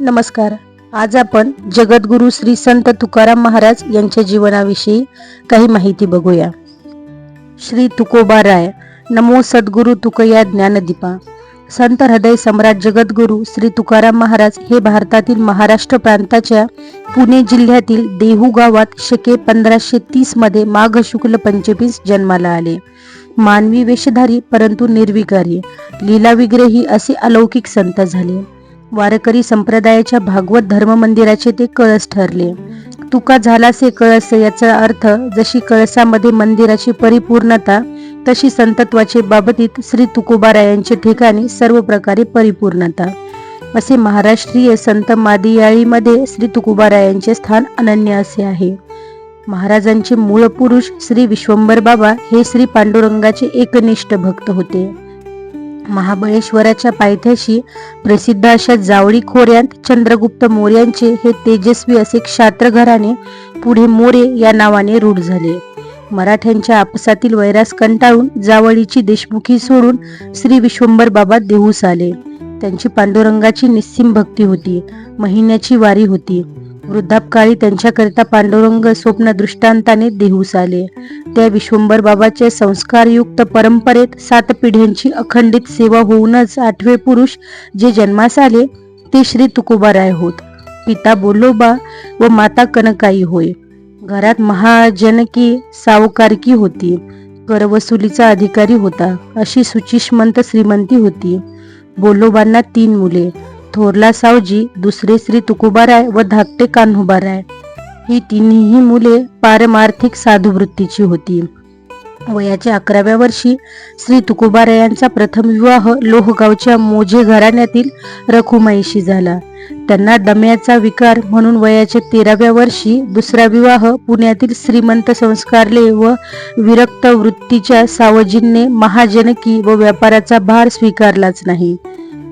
नमस्कार. आज आपण जगद्गुरू श्री संत तुकाराम महाराज यांच्या जीवनाविषयी काही माहिती बघूया. श्री तुकोबाराय. नमो सद्गुरु तुकया ज्ञानदीपा. संत हृदय सम्राट जगद्गुरू श्री तुकाराम महाराज हे भारतातील महाराष्ट्र प्रांताच्या पुणे जिल्ह्यातील देहू गावात शके 1530 मध्ये माघ शुक्ल पंचमीस जन्माला आले. मानवी वेशधारी परंतु निर्विकारी, लीलाविग्रही असे अलौकिक संत झाले. वारकरी संप्रदायाच्या भागवत धर्म मंदिराचे ते कळस ठरले. तुका झालासे कळस याचा अर्थ जशी कळसामध्ये मंदिराची परिपूर्णता तशी संतत्वाचे बाबतीत श्री तुकोबारायांचे ठिकाणी सर्व प्रकारे परिपूर्णता. असे महाराष्ट्रीय संत मादियाळीमध्ये श्री तुकोबारायांचे स्थान अनन्य असे आहे. महाराजांचे मूळ पुरुष श्री विश्वंभर बाबा हे श्री पांडुरंगाचे एकनिष्ठ भक्त होते. महाबळेश्वराच्या पायथ्याशी प्रसिद्ध अशा जावळी खोऱ्यात चंद्रगुप्त मौर्यांचे हे तेजस्वी असे क्षात्र घराणे पुढे मोरे या नावाने रूढ झाले. मराठ्यांच्या आपसातील वैरास कंटाळून जावळीची देशमुखी सोडून श्री विश्वंभर बाबा देहूस आले. त्यांची पांडुरंगाची निस्सीम भक्ती होती. महिन्याची वारी होती. वृद्धापकाळी त्यांच्याकरिता पांडुरंग स्वप्न दृष्टांताने देहूस आले. त्या विश्वंभर बाबाच्या संस्कारयुक्त परंपरेत 7 पिढ्यांची अखंडित सेवा होऊनच 8वे पुरुष जे जन्मास आले ते श्री तुकोबाराय होत. पिता बोलोबा व माता कनकाई होय. घरात महाजनकी सावकारकी होती. करवसुलीचा अधिकारी होता. अशी सुचिश्मंत श्रीमंती होती. बोलोबांना 3 मुले, थोरला सावजी, दुसरे श्री तुकोबाराय व धाकटे कान्होबाराय. ही तिन्ही मुले पारमार्थिक साधुवृत्तीची होती. वयाच्या 11व्या वर्षी श्री तुकोबारायांचा प्रथम विवाह लोहगावच्या मोजे घराण्यातील रखुमाईशी झाला. त्यांना दम्याचा विकार म्हणून वयाच्या 13व्या वर्षी दुसरा विवाह पुण्यातील श्रीमंत संस्कारले व विरक्त वृत्तीच्या सावजींनी महाजनकी व व्यापाराचा भार स्वीकारलाच नाही.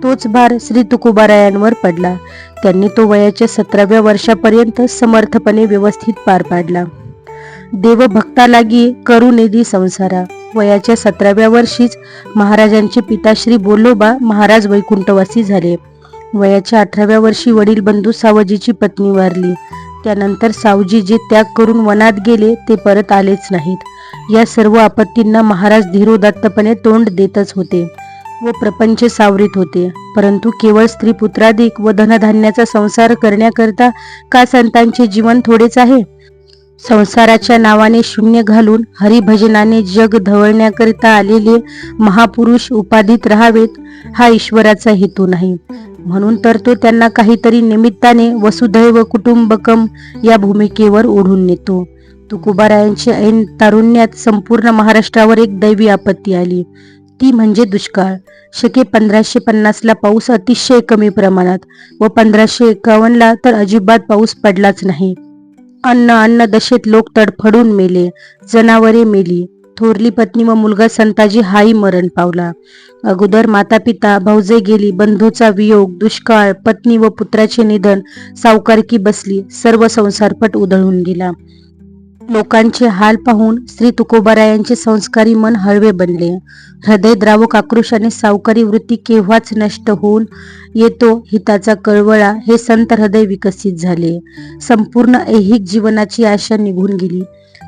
तोच भार श्री तुकोबारायांवर पडला. त्यांनी तो वयाच्या 17व्या वर्षापर्यंत समर्थपणे व्यवस्थित पार पाडला. देवभक्ता लागी करुनिधी संसारा. वयाच्या 17व्या वर्षीच महाराजांचे पिता श्री बोलोबा महाराज वैकुंठवासी झाले. वयाच्या 18व्या वर्षी वडील बंधू सावजीची पत्नी वारली. त्यानंतर सावजी जे त्याग करून वनात गेले ते परत आलेच नाहीत. या सर्व आपत्तींना महाराज धीरोदात्तपणे तोंड देतच होते व प्रपंच सावरीत होते. परंतु केवळ स्त्री पुत्राधिक व धनधान्याचा संसार करण्याकरता का संतांचे जीवन थोडेच आहे? संसाराच्या नावाने शून्य घालून हरिभजनाने जग धवळण्याकरिता आलेले महापुरुष उपाधीत राहावेत हा ईश्वराचा हेतू नाही. म्हणून तर तो त्यांना काहीतरी निमित्ताने वसुधैव कुटुंबकम या भूमिकेवर ओढून नेतो. तुकोबारायांच्या ऐन तारुण्यात संपूर्ण महाराष्ट्रावर एक दैवी आपत्ती आली. ती म्हणजे दुष्काळ. शके 1550 पाऊस अतिशय कमी प्रमाणात व 1551 तर अजिबात पाऊस पडलाच नाही. अन्न दशेत लोक तडफडून मेले. जनावरे मेली. थोरली पत्नी व मुलगा संताजी हाही मरण पावला. अगोदर माता पिता भाऊजे गेली. बंधूचा वियोग, दुष्काळ, पत्नी व पुत्राचे निधन, सावकारकी बसली. सर्व संसारपट उधळून गेला. लोकांचे हाल पाहून श्री तुकोबारायांचे संस्कारी मन हळवे बनले. हृदयद्रावक आक्रोशाने सावकारी वृत्ती केव्हाच नष्ट होऊन येतो हिताचा कळवळा हे संत हृदय विकसित झाले. संपूर्ण ऐहिक जीवनाची आशा निघून गेली.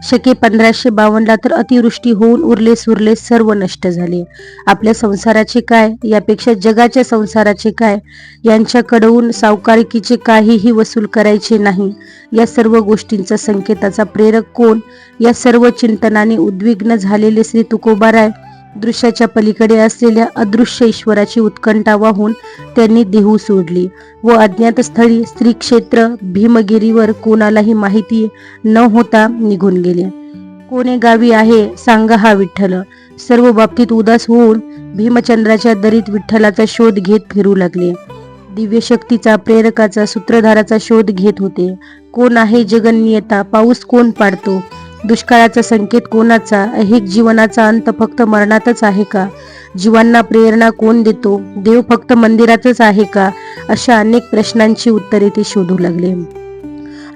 शके 1552 तर अतिवृष्टी होऊन उरले सुरले सर्व नष्ट झाले. आपल्या संसाराचे काय, यापेक्षा जगाच्या संसाराचे काय, यांच्याकडून सावकारकीचे काहीही वसूल करायचे नाही. या सर्व गोष्टींचा संकेताचा प्रेरक कोण? या सर्व चिंतनाने उद्विग्न झालेले श्री तुकोबाराय दृश्याच्या पलीकडे असलेल्या अदृश्य ईश्वराची उत्कंठा वाहून त्यांनी देहू सोडली व अज्ञात स्थळी श्री क्षेत्र भीमगिरीवर कोणालाही माहिती न होता निघून गेले. कोणे गावी आहे सांगा हा विठ्ठल. सर्व बाबतीत उदास होऊन भीमचंद्राच्या दरीत विठ्ठलाचा शोध घेत फिरू लागले. दिव्य शक्तीचा, प्रेरकाचा, सूत्रधाराचा शोध घेत होते. कोण आहे जगन्नियता? पाऊस कोण पाडतो? दुष्काळाचा संकेत कोणाचा? ऐहिक जीवनाचा अंत फक्त मरणातच आहे का? जीवांना प्रेरणा कोण देतो? देव फक्त मंदिरातच आहे का? अशा अनेक प्रश्नांची उत्तरे ते शोधू लागले.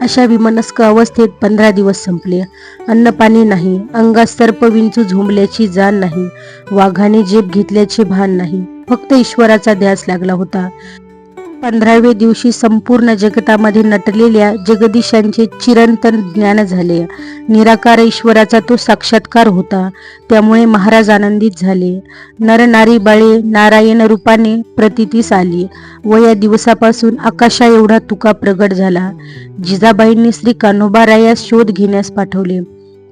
अशा विमनस्क अवस्थेत 15 दिवस संपले. अन्न पाणी नाही. अंगात सर्प विंचू झोंबल्याची जाण नाही. वाघाने जेब घेतल्याचे भान नाही. फक्त ईश्वराचा ध्यास लागला होता. 15व्या दिवशी संपूर्ण जगतामध्ये नटलेल्या जगदीशांचे चिरंतन ज्ञान झाले. निराकार ईश्वराचा तो साक्षात्कार होता. त्यामुळे महाराज आनंदित झाले. नर नारी बाळे नारायण रूपाने प्रतीतीस आली व या दिवसापासून आकाशा एवढा तुका प्रगट झाला. जिजाबाईंनी श्री कान्होबारायास शोध घेण्यास पाठवले.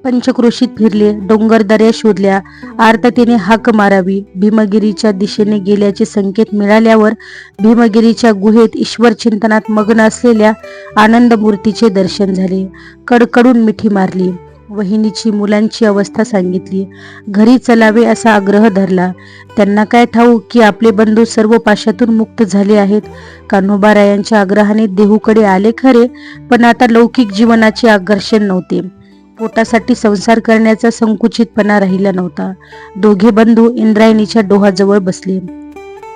पंचक्रोशीत फिरले, डोंगरदऱ्या शोधल्या, आर्ततेने हाक मारावी. भीमगिरीच्या दिशेने गेल्याचे संकेत मिळाल्यावर भीमगिरीच्या गुहेत ईश्वर चिंतनात मग्न असलेल्या आनंदमूर्तीचे दर्शन झाले. कडकडून मिठी मारली. वहिनीची मुलांची अवस्था सांगितली. घरी चलावे असा आग्रह धरला. त्यांना काय ठाऊक की आपले बंधू सर्व पाशातून मुक्त झाले आहेत. कान्होबारायांच्या आग्रहाने देहूकडे आले खरे, पण आता लौकिक जीवनाचे आकर्षण नव्हते. पोटासाठी संसार करण्याचा संकुचितपणा राहिला नव्हता. दोघे बंधू इंद्रायणीच्या डोहाजवळ बसले.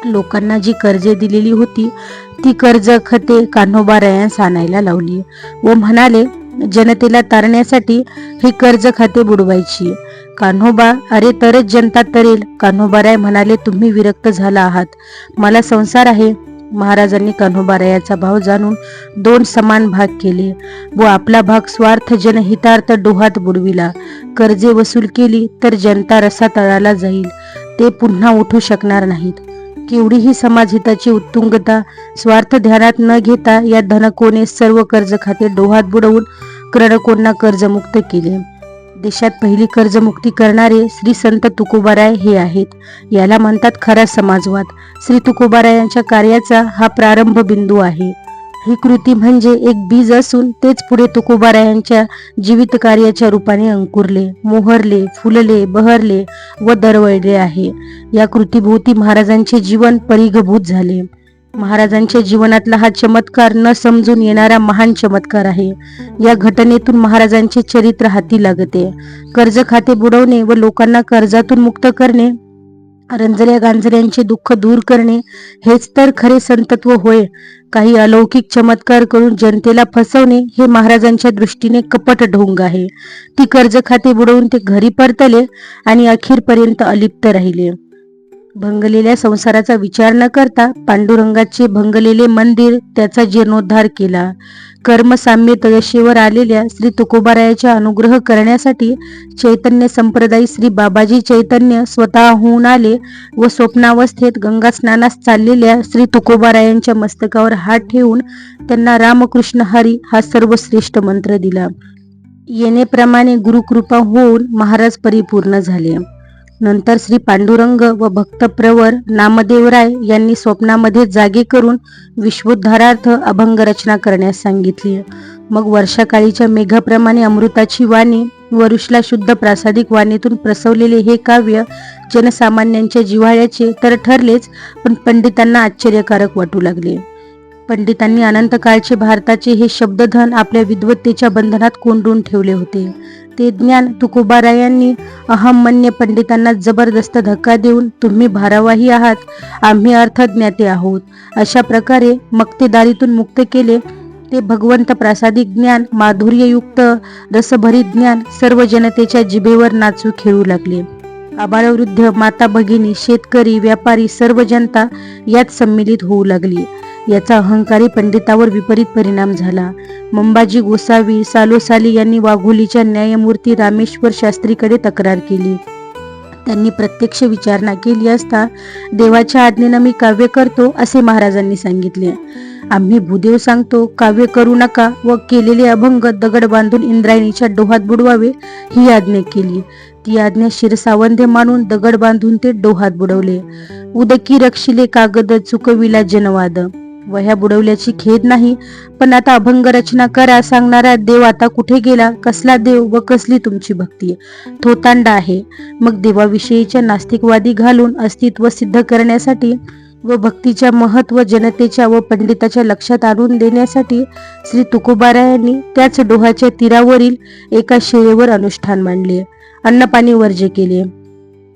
लोकांना जी कर्जे दिलेली होती ती कर्ज खते कान्होबारायांस आणायला लावली व म्हणाले, जनतेला तारण्यासाठी ही कर्ज खाते बुडवायची. कान्होबा, अरे तरच जनता तरेल. कान्होबाराय म्हणाले, तुम्ही विरक्त झाला आहात, मला संसार आहे. महाराजांनी कान्होबारायाचा भाव जाणून 2 समान भाग केले व आपला भाग स्वार्थ जनहितार्थ डोहात बुडविला. कर्जे वसूल केली तर जनता रसातळाला जाईल, ते पुन्हा उठू शकणार नाहीत. केवढीही समाजहिताची उत्तुंगता स्वार्थ ध्यानात न घेता या धनकोने सर्व कर्ज खाते डोहात बुडवून क्रडकोंना कर्जमुक्त केले. देशात पहिली कर्जमुक्ती करणारे श्री संत तुकोबाराय हे आहेत. याला म्हणतात खरा समाजवाद. श्री तुकोबारायांच्या कार्याचा हा प्रारंभ बिंदू आहे. ही कृती म्हणजे एक बीज असून तेच पुढे तुकोबारायांच्या जीवित कार्याच्या रूपाने अंकुरले, मोहरले, फुलले, बहरले व दरवळले आहे. या कृतीभोवती महाराजांचे जीवन परिघभूत झाले. महाराजांच्या जीवनातला हा चमत्कार न समजून येणारा महान चमत्कार आहे. या घटनेतून महाराजांचे चरित्र हाती लागते. कर्ज खाते बुडवणे व लोकांना कर्जातून मुक्त करणे, रंजऱ्या गांजऱ्यांचे दुःख दूर करणे हेच तर खरे संतत्व होय. काही अलौकिक चमत्कार करून जनतेला फसवणे हे महाराजांच्या दृष्टीने कपट ढोंग आहे. ती कर्ज खाते बुडवून ते घरी परतले आणि अखेरपर्यंत अलिप्त राहिले. भंगलेल्या संसाराचा विचार न करता पांडुरंगाचे भंगलेले मंदिर त्याचा जीर्णोद्धार केला. कर्मसाम्य तयशेवर आलेल्या श्री तुकोबारायाचा अनुग्रह करण्यासाठी चैतन्य संप्रदायी श्री बाबाजी चैतन्य स्वतःहून आले व स्वप्नावस्थेत गंगा स्नानास चाललेल्या श्री तुकोबारायांच्या मस्तकावर हात ठेवून त्यांना रामकृष्ण हरी हा सर्वश्रेष्ठ मंत्र दिला. येणेप्रमाणे गुरुकृपा होऊन महाराज परिपूर्ण झाले. नंतर श्री पांडुरंग व भक्तप्रवर नामदेवराय यांनी स्वप्नामध्ये जागे करून विश्वोद्धारार्थ अभंग रचना करण्यास सांगितली. मग वर्षाकाळीच्या मेघाप्रमाणे अमृताची वाणी व ऋषला शुद्ध प्रासादिक वाणीतून प्रसवलेले हे काव्य जनसामान्यांच्या जिव्हाळ्याचे तर ठरलेच, पण पंडितांना आश्चर्यकारक वाटू लागले. पंडितांनी अनंतकाळचे भारताचे हे शब्दधन आपल्या विद्वत्तेच्या बंधनात कोंडून ठेवले होते. ते ज्ञान तुकोबारायांनी अहमन्य पंडितांना जबरदस्त धक्का देऊन, तुम्ही भारवाही आहात, आम्ही अर्थज्ञाते आहोत, अशा प्रकारे मक्तेदारीतून मुक्त केले. ते भगवंत प्रासादिक ज्ञान, माधुर्ययुक्त रसभरीत ज्ञान सर्व जनतेच्या जिभेवर नाचू खेळू लागले. आबाळवृद्ध, माता भगिनी, शेतकरी, व्यापारी सर्व जनता यात सम्मिलित होऊ लागली. याचा अहंकारी पंडितावर विपरीत परिणाम झाला. मंबाजी गोसावी सालोसाली यांनी वाघोलीच्या न्यायमूर्ती रामेश्वर शास्त्रीकडे तक्रार केली. त्यांनी प्रत्यक्ष विचारणा केली असता देवाच्या आज्ञेनं मी काव्य करतो असे महाराजांनी सांगितले. आम्ही भूदेव सांगतो काव्य करू नका व केलेले अभंग दगड बांधून इंद्रायणीच्या डोहात बुडवावे ही आज्ञा केली. ती आज्ञा शिरसावंध्य मानून दगड बांधून ते डोहात बुडवले. उदकी रक्षिले कागद चुकविला जनवाद. वह्या बुडवल्याची खेद नाही, पण आता अभंग रचना करा सांगणारा देव आता कुठे गेला? कसला देव व कसली तुमची भक्ती? थोतांडा आहे. मग देवाविषयीच्या नास्तिकवादी घालून अस्तित्व सिद्ध करण्यासाठी व भक्तीच्या महत्व जनतेच्या व पंडिताच्या लक्षात आणून देण्यासाठी श्री तुकोबारायांनी त्याच डोहाच्या तीरावरील एका शिळेवर अनुष्ठान मांडले. अन्नपाणी वर्ज्य केले.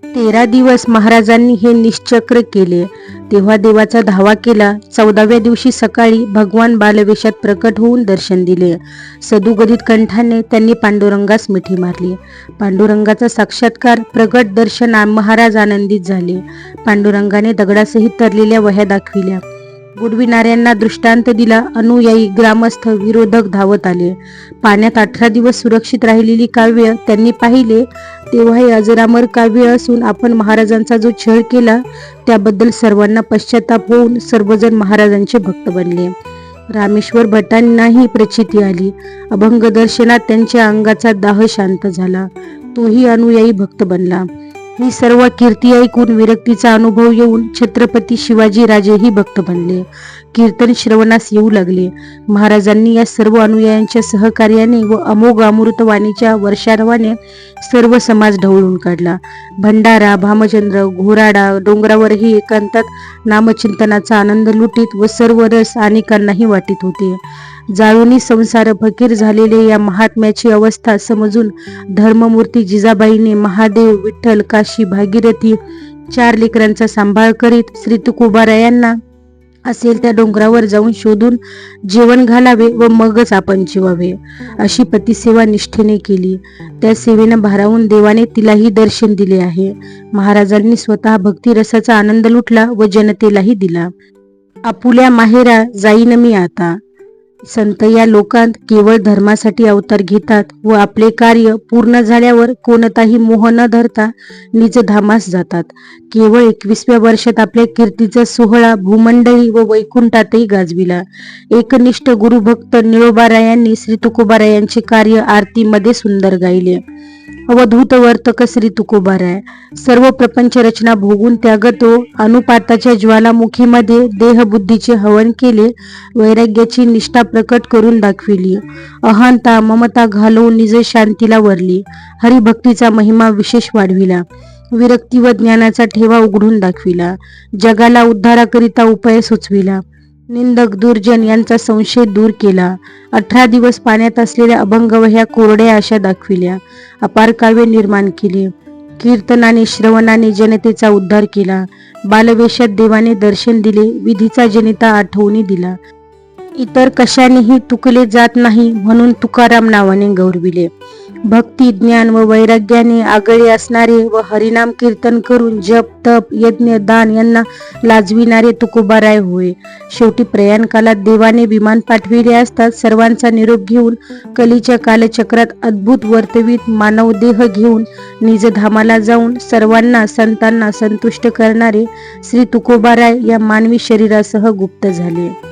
13 दिवस महाराजांनी हे निश्चक्र केले. तेव्हा देवाचा धावा केला. 14व्या दिवशी सकाळी भगवान बालवेशात प्रकट होऊन दर्शन दिले. सदुगदित कंठाने त्यांनी पांडुरंगास मिठी मारली. पांडुरंगाचा साक्षात्कार प्रगट दर्शन महाराज आनंदित झाले. पांडुरंगाने दगडासहित तरलेल्या वह्या दाखविल्या. बुडविणाऱ्यांना दृष्टांत दिला. अनुयायी, ग्रामस्थ, विरोधक धावत आले. पाण्यात 18 दिवस सुरक्षित राहिलेली काव्य त्यांनी पाहिले. तेव्हा हे अजरामर काव्य असून आपण महाराजांचा जो छळ केला त्याबद्दल सर्वांना पश्चाताप होऊन सर्वजण महाराजांचे भक्त बनले. रामेश्वर भटांनाही प्रचिती आली. अभंग दर्शनात त्यांच्या अंगाचा दाह शांत झाला. तोही अनुयायी भक्त बनला. ही सर्व कीर्ती ऐकून विरक्तीचा अनुभव येऊन छत्रपती शिवाजी राजेही भक्त बनले. कीर्तन श्रवणास येऊ लागले. महाराजांनी या सर्व अनुयायांच्या सहकार्याने व अमोघ अमृतवाणीच्या वर्षारवाने सर्व समाज ढवळून काढला. भंडारा, भामचंद्र, घोराडा डोंगरावरही एकांतात नामचिंतनाचा आनंद लुटीत व सर्व रस अनेकांनाही वाटीत होते. जाळूनी संसार फकीर झालेले या महात्म्याची अवस्था समजून धर्ममूर्ती जिजाबाईने महादेव, विठ्ठल, काशी, भागीरथी 4 लेकरांचा सांभाळ करीत श्री तुकोबारायांना असेल त्या डोंगरावर जाऊन शोधून जेवण घालावे व मगच आपण जेवावे अशी पतिसेवा निष्ठेने केली. त्या सेवेनं भारावून देवाने तिलाही दर्शन दिले आहे. महाराजांनी स्वतः भक्तिरसाचा आनंद लुटला व जनतेलाही दिला. आपुल्या माहेरा जाईन मी आता. संत या लोकांत केवळ धर्मासाठी अवतार घेतात व आपले कार्य पूर्ण झाल्यावर कोणताही मोह न धरता निजधामास जातात. केवळ 21व्या वर्षात आपल्या कीर्तीचा सोहळा भूमंडळी व वैकुंठातही गाजविला. एकनिष्ठ गुरुभक्त निळोबारायांनी श्री तुकोबारायांचे कार्य आरतीमध्ये सुंदर गायले. अवधूत वर्तक श्री तुकोबाराय सर्व प्रपंच रचना भोगून त्यागतो अनुपाताच्या ज्वालामुखीमध्ये देहबुद्धीचे हवन केले. वैराग्याची निष्ठा प्रकट करून दाखविली. अहंता ममता घालवून निज शांतीला वरली. हरिभक्तीचा महिमा विशेष वाढविला. विरक्ती व ज्ञानाचा ठेवा उघडून दाखविला. जगाला उद्धाराकरिता उपाय सुचविला. निंदक दुर्जन यांचा संशय दूर केला. 18 दिवस पाण्यात असलेल्या अभंगवह्या कोरड्या अशा दाखविल्या. अपार काव्य निर्माण केले. कीर्तनाने श्रवणाने जनतेचा उद्धार केला. बालवेशात देवाने दर्शन दिले. विधीचा जनिता आठवणी दिला. इतर कशानेही तुकले जात नाही म्हणून तुकाराम नावाने गौरविले. भक्ती, ज्ञान व वैराग्याने आगळे असणारे व हरिनाम कीर्तन करून जप, तप, यज्ञ, दान यांना लाजविणारे तुकोबाराय होय. शेवटी प्रयाणकालात देवाने विमान पाठविले असतात सर्वांचा निरोप घेऊन कलीच्या कालचक्रात अद्भुत वर्तवीत मानवदेह घेऊन निजधामाला जाऊन सर्वांना संतांना संतुष्ट करणारे श्री तुकोबाराय या मानवी शरीरासह गुप्त झाले.